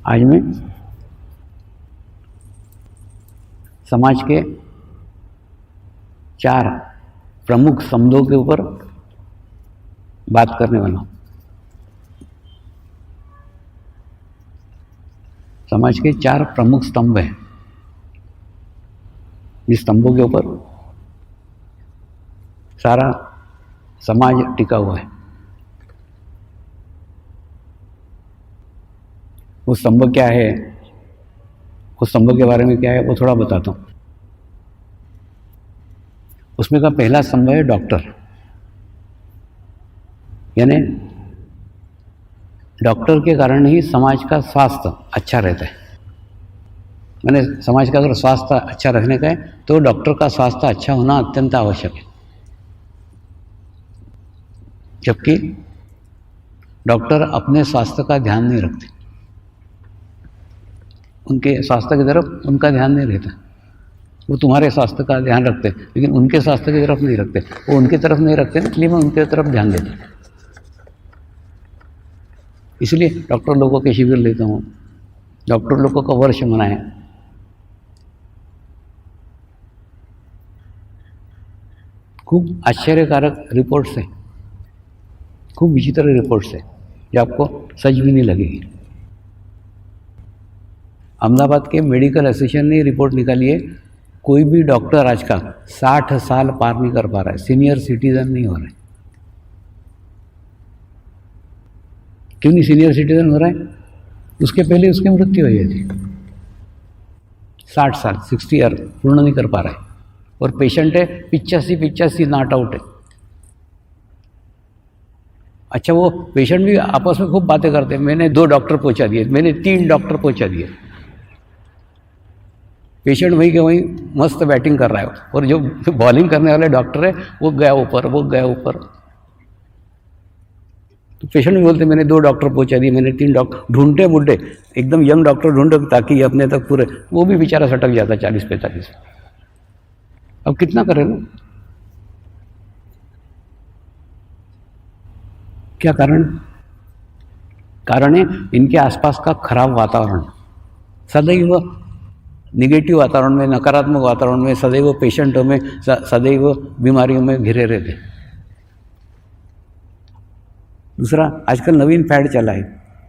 आज मैं समाज के 4 प्रमुख स्तंभों के ऊपर बात करने वाला हूँ। समाज के 4 प्रमुख स्तंभ हैं, इस स्तंभों के ऊपर सारा समाज टिका हुआ है। वो स्तंभ क्या है, उस स्तंभ के बारे में क्या है, वो थोड़ा बताता हूँ। उसमें का पहला स्तंभ है डॉक्टर, यानी डॉक्टर के कारण ही समाज का स्वास्थ्य अच्छा रहता है। मैंने समाज का अगर स्वास्थ्य अच्छा रखने का है तो डॉक्टर का स्वास्थ्य अच्छा होना अत्यंत आवश्यक है। जबकि डॉक्टर अपने स्वास्थ्य का ध्यान नहीं रखते, उनके स्वास्थ्य की तरफ उनका ध्यान नहीं रहता। वो तुम्हारे स्वास्थ्य का ध्यान रखते लेकिन उनके स्वास्थ्य की तरफ नहीं रखते। वो उनकी तरफ नहीं रखते ना, इसलिए मैं उनके तरफ ध्यान देता। इसलिए डॉक्टर लोगों के शिविर लेता हूँ, डॉक्टर लोगों का वर्ष मनाएं। खूब आश्चर्यकारक रिपोर्ट्स है, खूब विचित्र रिपोर्ट्स है जो आपको सच भी नहीं लगेगी। अहमदाबाद के मेडिकल एसोसिएशन ने रिपोर्ट निकाली है, कोई भी डॉक्टर आज का 60 साल पार नहीं कर पा रहा है, सीनियर सिटीजन नहीं हो रहा है। क्यों नहीं सीनियर सिटीजन हो रहा है? उसके पहले उसकी मृत्यु हुई थी। 60 साल 60 ईयर पूर्ण नहीं कर पा रहा है, और पेशेंट है 85 नॉट आउट है। अच्छा, वो पेशेंट भी आपस में खूब बातें करते हैं, मैंने 2 डॉक्टर पहुंचा दिए, मैंने 3 डॉक्टर पहुंचा दिए। पेशेंट वहीं के वहीं मस्त बैटिंग कर रहा है, और जो बॉलिंग करने वाले डॉक्टर है वो गया ऊपर। तो पेशेंट भी बोलते मैंने 2 डॉक्टर पहुंचा दिए, मैंने 3 डॉक्टर ढूंढते बुढ़े, एकदम यंग डॉक्टर ढूंढे ताकि ये अपने तक पूरे, वो भी बेचारा सटक जाता 40-45। अब कितना करें ना? क्या कारण है इनके आसपास का खराब वातावरण। सदैव निगेटिव वातावरण में, नकारात्मक वातावरण में, सदैव पेशेंटों में, सदैव बीमारियों में घिरे रहते। दूसरा, आजकल नवीन फैड चला है,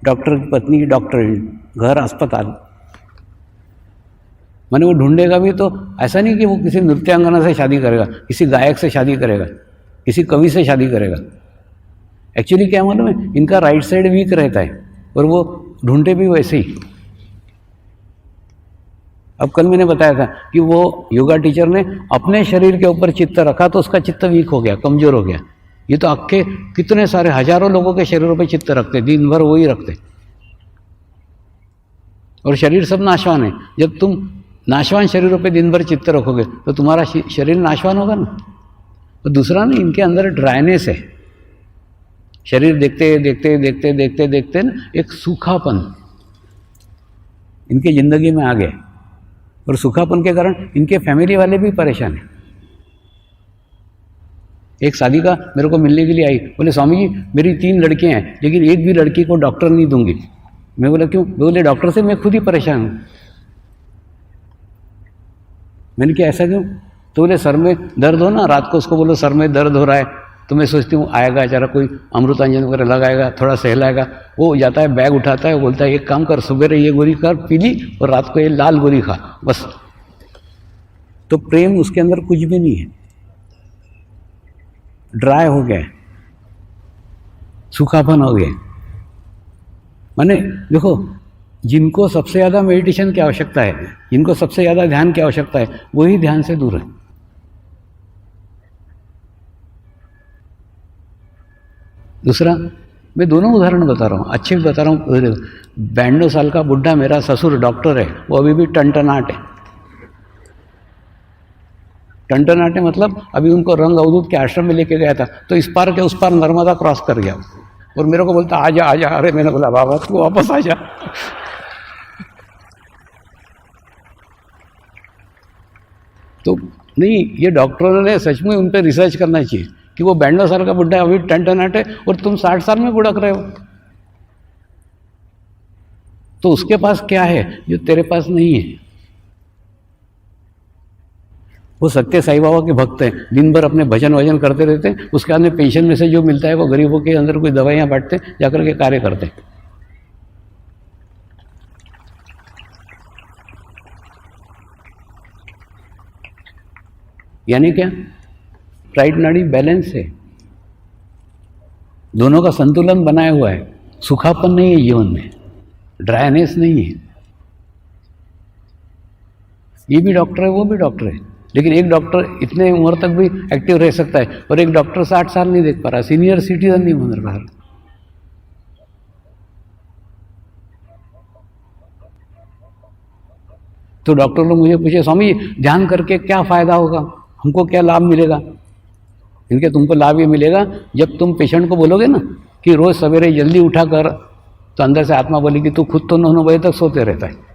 डॉक्टर की पत्नी डॉक्टर, घर अस्पताल। मैंने वो ढूंढेगा भी तो ऐसा नहीं कि वो किसी नृत्यांगना से शादी करेगा, किसी गायक से शादी करेगा, किसी कवि से शादी करेगा। एक्चुअली क्या मालूम है, इनका राइट साइड वीक रहता है और वो ढूंढते भी वैसे ही। अब कल मैंने बताया था कि वो योगा टीचर ने अपने शरीर के ऊपर चित्त रखा तो उसका चित्त वीक हो गया, कमजोर हो गया। ये तो अक्के कितने सारे हजारों लोगों के शरीरों पे चित्त रखते, दिन भर वही रखते, और शरीर सब नाशवान है। जब तुम नाशवान शरीरों पे दिन भर चित्त रखोगे तो तुम्हारा शरीर नाशवान होगा ना। तो दूसरा ना, इनके अंदर ड्राइनेस है, शरीर देखते ना एक सूखापन इनके जिंदगी में आ गया, और सूखापन के कारण इनके फैमिली वाले भी परेशान हैं। एक शादी का मेरे को मिलने के लिए आई, बोले स्वामी जी मेरी 3 लड़कियां हैं लेकिन एक भी लड़की को डॉक्टर नहीं दूंगी। मैं बोला क्यों? बोले डॉक्टर से मैं खुद ही परेशान हूँ। मैंने क्या ऐसा क्यों? तो बोले सर में दर्द हो ना, रात को उसको बोलो सर में दर्द हो रहा है, तो मैं सोचती हूँ आएगा जरा कोई अमृतांजन वगैरह लगाएगा, थोड़ा सहलाएगा। वो जाता है, बैग उठाता है, बोलता है एक काम कर, सुबह ये गोली कर पी ली और रात को ये लाल गोली खा, बस। तो प्रेम उसके अंदर कुछ भी नहीं है, ड्राई हो गया, सूखापन हो गया। माने देखो, जिनको सबसे ज़्यादा मेडिटेशन की आवश्यकता है, जिनको सबसे ज़्यादा ध्यान की आवश्यकता है, वही ध्यान से दूर है। दूसरा, मैं दोनों उदाहरण बता रहा हूँ, अच्छे भी बता रहा हूँ। 92 साल का बुढ़ा मेरा ससुर डॉक्टर है, वो अभी भी टनटनाट है। टनटनाट है मतलब अभी उनको रंग अवधूत के आश्रम में लेके गया था, तो इस पार के उस पार नर्मदा क्रॉस कर गया, और मेरे को बोलता आजा आजा। अरे मैंने बोला बाबा तू वापस आ जा। तो नहीं, ये डॉक्टरों ने सच में उन पर रिसर्च करना चाहिए कि वो 92 साल का बुढ़ा अभी टनटनाट है और तुम 60 साल में बुढ़क रहे हो। तो उसके पास क्या है जो तेरे पास नहीं है? वो सत्य साईं बाबा के भक्त हैं, दिन भर अपने भजन वजन करते रहते हैं, उसके बाद में पेंशन में से जो मिलता है वो गरीबों के अंदर कोई दवाइयाँ बांटते, जाकर के कार्य करते। यानी क्या? राइट नाड़ी बैलेंस है, दोनों का संतुलन बनाया हुआ है, सुखापन नहीं है जीवन में, ड्राइनेस नहीं है। ये भी डॉक्टर है, वो भी डॉक्टर है, लेकिन एक डॉक्टर इतने उम्र तक भी एक्टिव रह सकता है और एक डॉक्टर 60 साल नहीं देख पा रहा, सीनियर सिटीजन नहीं बन रहा। तो डॉक्टर लोग मुझे पूछे, स्वामी ध्यान करके क्या फायदा होगा, हमको क्या लाभ मिलेगा? इनके तुमको लाभ ये मिलेगा जब तुम पेशेंट को बोलोगे ना कि रोज सवेरे जल्दी उठा कर, तो अंदर से आत्मा बोलेगी तू खुद तो 9 बजे तक सोते रहता है।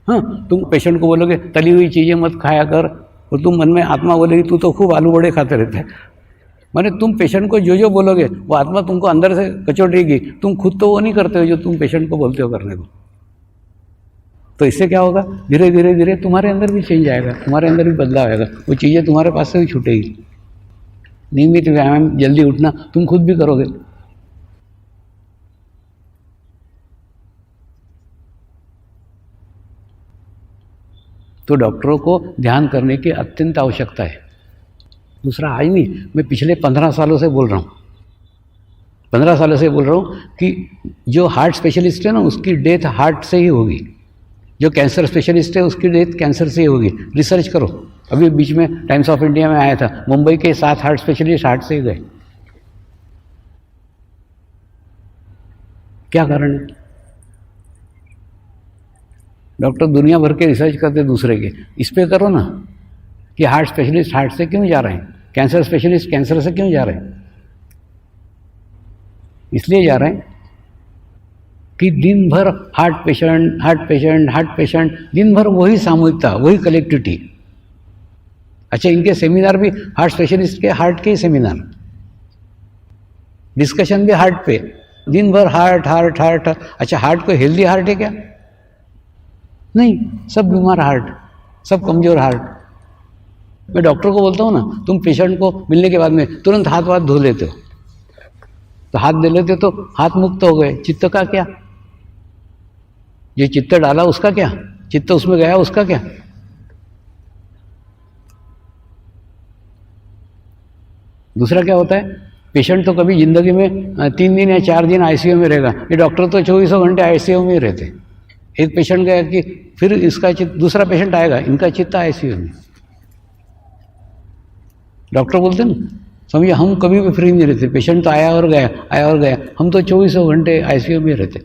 हाँ, तुम पेशेंट को बोलोगे तली हुई चीज़ें मत खाया कर, और तुम मन में आत्मा बोलेगी तू तो खूब आलू बड़े खाते रहता है। माने तुम पेशेंट को जो जो बोलोगे वो आत्मा तुमको अंदर से कचोटेगी, तुम खुद तो वो नहीं करते हो जो तुम पेशेंट को बोलते हो करने को। तो इससे क्या होगा, धीरे धीरे धीरे तुम्हारे अंदर भी चेंज आएगा, तुम्हारे अंदर भी बदलाव आएगा, वो चीज़ें तुम्हारे पास से भी छूटेगी। नियमित व्यायाम, जल्दी उठना तुम खुद भी करोगे। तो डॉक्टरों को ध्यान करने की अत्यंत आवश्यकता है। दूसरा, आज नहीं, मैं पिछले 15 सालों से बोल रहा हूँ, 15 सालों से बोल रहा हूँ कि जो हार्ट स्पेशलिस्ट है ना उसकी डेथ हार्ट से ही होगी, जो कैंसर स्पेशलिस्ट है उसकी डेथ कैंसर से ही होगी। रिसर्च करो, अभी बीच में टाइम्स ऑफ इंडिया में आया था, मुंबई के 7 हार्ट स्पेशलिस्ट हार्ट से ही गए। क्या कारण है? डॉक्टर दुनिया भर के रिसर्च करते दूसरे के, इस पे करो ना कि हार्ट स्पेशलिस्ट हार्ट से क्यों जा रहे हैं, कैंसर स्पेशलिस्ट कैंसर से क्यों जा रहे हैं? इसलिए जा रहे हैं कि दिन भर heart patient heart patient heart patient, दिन भर वही सामूहिकता, वही कलेक्टिविटी। अच्छा, इनके सेमिनार भी हार्ट स्पेशलिस्ट के हार्ट के ही सेमिनार, डिस्कशन भी हार्ट पे, दिन भर हार्ट हार्ट हार्ट। अच्छा, हार्ट को हेल्दी हार्ट है क्या? नहीं, सब बीमार हार्ट, सब कमजोर हार्ट। मैं डॉक्टर को बोलता हूँ ना, तुम पेशेंट को मिलने के बाद में तुरंत हाथ वाथ धो लेते हो, तो हाथ धो लेते हो तो हाथ मुक्त हो गए, चित्त का क्या? जो चित्त डाला उसका क्या? चित्त उसमें गया उसका क्या? दूसरा क्या होता है, पेशेंट तो कभी जिंदगी में 3 दिन या 4 दिन आईसीयू में रहेगा, ये डॉक्टर तो 24 घंटे आईसीयू में ही रहते। एक पेशेंट गया कि फिर इसका चित्त, दूसरा पेशेंट आएगा, इनका चित्त आईसीयू में। डॉक्टर बोलते ना, समझिए हम कभी भी फ्री नहीं रहते, पेशेंट तो आया और गया, आया और गया, हम तो 24 घंटे आईसीयू में रहते।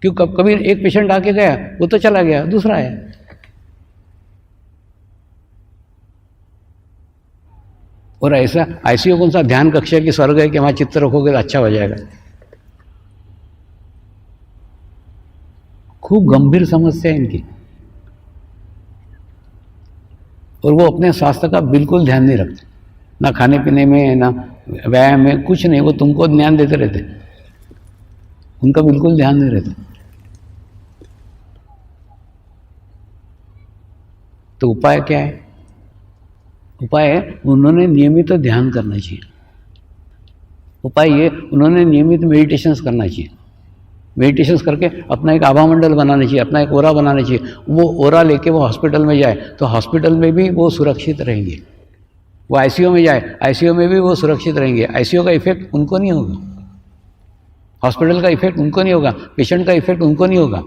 क्यों? कभी एक पेशेंट आके गया, वो तो चला गया, दूसरा आया। और ऐसा आईसीयू कौन सा ध्यान कक्ष है कि स्वर्ग है कि वहाँ चित्त रखोगे तो अच्छा हो जाएगा? खूब गंभीर समस्या है इनकी, और वो अपने स्वास्थ्य का बिल्कुल ध्यान नहीं रखते, ना खाने पीने में, ना व्यायाम में, कुछ नहीं। वो तुमको ज्ञान देते रहते, उनका बिल्कुल ध्यान नहीं रहता। तो उपाय क्या है? उपाय है उन्होंने नियमित ध्यान करना चाहिए। उपाय ये, उन्होंने नियमित मेडिटेशंस करना चाहिए। मेडिटेशंस करके अपना एक आभा मंडल बनाना चाहिए, अपना एक ओरा बनाना चाहिए। वो ओरा लेके वो हॉस्पिटल में जाए तो हॉस्पिटल में भी वो सुरक्षित रहेंगे। वो आईसीयू में जाए, आईसीयू में भी वो सुरक्षित रहेंगे। आईसीयू का इफेक्ट उनको नहीं होगा, हॉस्पिटल का इफेक्ट उनको नहीं होगा, पेशेंट का इफेक्ट उनको नहीं होगा।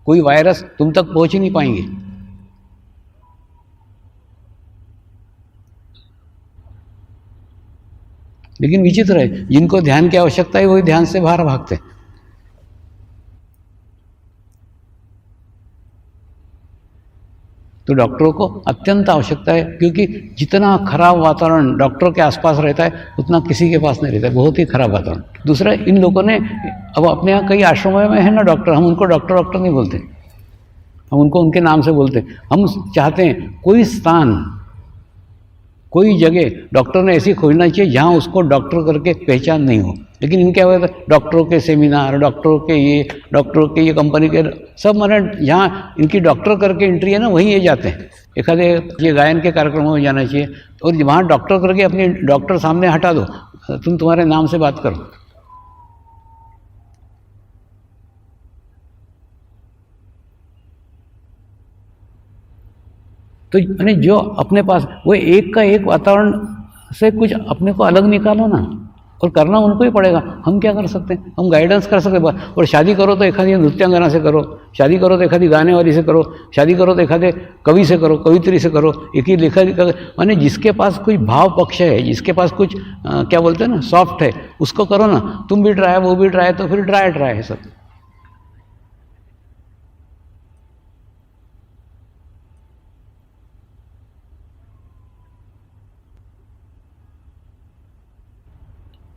कोई वायरस तुम तक पहुंच ही नहीं पाएंगे। लेकिन विचित्र है, जिनको ध्यान की आवश्यकता है वही ध्यान से बाहर भागते हैं। तो डॉक्टरों को अत्यंत आवश्यकता है, क्योंकि जितना खराब वातावरण डॉक्टर के आसपास रहता है उतना किसी के पास नहीं रहता है, बहुत ही खराब वातावरण। दूसरा, इन लोगों ने अब अपने यहाँ कई आश्रमों में है ना डॉक्टर, हम उनको डॉक्टर नहीं बोलते, हम उनको उनके नाम से बोलते हैं। हम चाहते हैं कोई स्थान कोई जगह डॉक्टर ने ऐसी खोजना चाहिए जहाँ उसको डॉक्टर करके पहचान नहीं हो। लेकिन इनके क्या होता है, डॉक्टरों के सेमिनार, डॉक्टरों के ये कंपनी के सब मैंने जहाँ इनकी डॉक्टर करके एंट्री है ना, वहीं ये जाते हैं। एखादे ये गायन के कार्यक्रमों में जाना चाहिए और वहाँ डॉक्टर करके अपनी डॉक्टर सामने हटा दो, तुम तुम्हारे नाम से बात करो। तो यानी जो अपने पास वो एक का एक वातावरण से कुछ अपने को अलग निकालो ना, और करना उनको ही पड़ेगा। हम क्या कर सकते हैं, हम गाइडेंस कर सकते हैं। और शादी करो तो एखादी नृत्यांगना से करो, शादी करो तो एखादी गाने वाली से करो, शादी करो तो एखादे कवि से करो, कवित्री से करो, एक ही लेखा माने जिसके पास कोई भाव पक्ष है, जिसके पास कुछ क्या बोलते हैं ना, सॉफ्ट है, उसको करो ना। तुम भी ट्राई, वो भी ट्राई, तो फिर ट्राई है सब।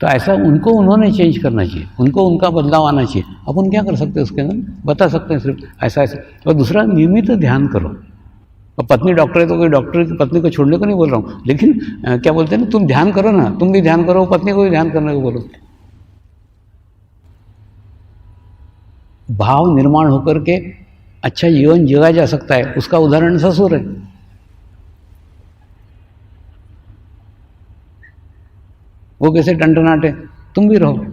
तो ऐसा उनको उन्होंने चेंज करना चाहिए, उनको उनका बदलाव आना चाहिए। अपन क्या कर सकते हैं उसके अंदर, बता सकते हैं सिर्फ ऐसा ऐसा। और दूसरा, नियमित ध्यान करो। और पत्नी डॉक्टर है तो कोई डॉक्टर की पत्नी को छोड़ने को नहीं बोल रहा हूँ, लेकिन क्या बोलते हैं ना, तुम ध्यान करो ना, तुम भी ध्यान करो, पत्नी को भी ध्यान करने को बोलो। भाव निर्माण होकर के अच्छा जीवन जिया जा सकता है, उसका उदाहरण ससुर है। वो कैसे टंटनाटे, तुम भी रहो।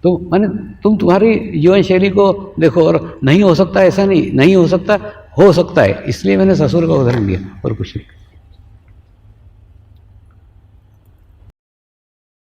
तो माने तुम तुम्हारी जीवन शैली को देखो, और नहीं हो सकता ऐसा नहीं हो सकता, हो सकता है, इसलिए मैंने ससुर का उदाहरण दिया, और कुछ नहीं।